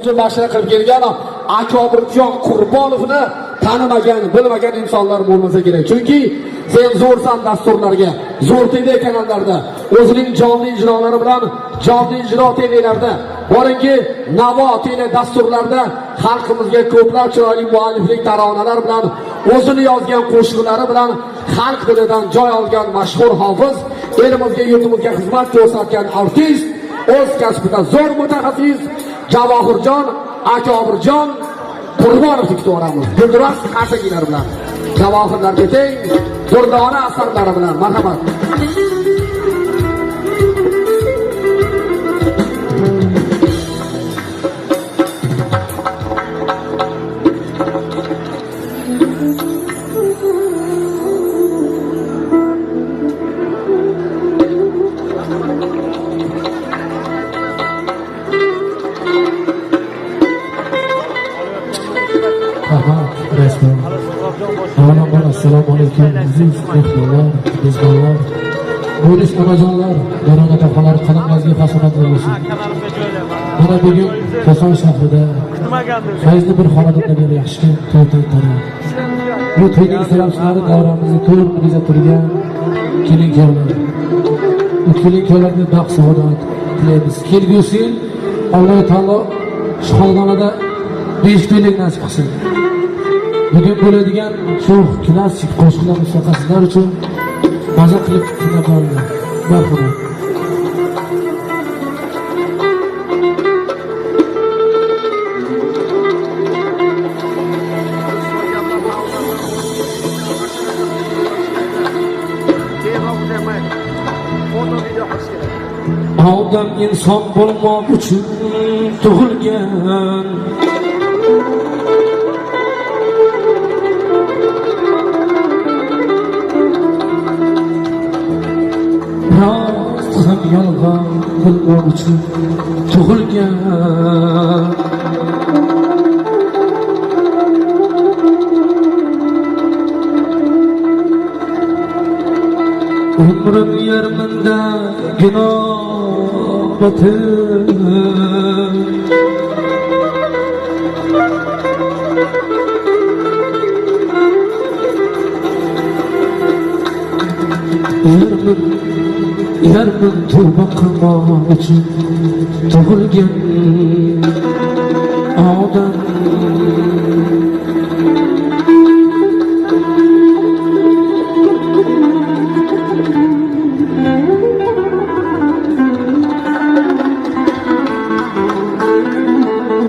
Başına qilib kelgan Akobirjon Qurbonovni tanimagan, bilmagan insonlar bo'lmasa kerak. Chunki sen zo'rsan dasturlarga, zo'r TV kanallarda, o'zining jonli ijrolari bilan jonli ijro TVlarda, boringki Navo TV dasturlarda xalqimizga ko'plab chiroyli mualliflik taronalar bilan, o'zini yozgan qo'shiqlari bilan xalq dilidan joy olgan mashhur hofiz, elimizga, yurtimizga xizmat ko'rsatgan artist, o'z kasbida zo'r mutaxassis Javohirjon Akobirjon Qurbonovni kutib olamiz. Gulduros qasagilar bilan, javohirlarga teng durdona asarlari bilan. Marhamat. Assalomu alaykum aziz mehmonlar, mezbonlar, bo'lish onajonlar, darona taxalar qadamingizga hasanatlar bo'lsin. Mana bugun Koson shahrida fayzli bir xonadonda bir yaxshi to'y tantana. Bu to'yning sababchilari davramizni to'liq kuzatib kelin-kuyovlar. Bu kelin-kuyovlarga baxt saodat tilaymiz. Kelgusi yil Alloh taolo shu xonadonda 5 to'ylik nasib qilsin. Bugün bo'ladigan shu klassik qo'shiqlar musobaqasilar uchun maza qilib tingab olinglar. Marhamat. Odam inson bo'lmoq uchun tug'ilgan. Rost ham yolg'on bo'lmoq uchun tug'ilgan. Umrim yarmida gunoh batib, yarmin tövbe qilmoq uchun tug'ilgan.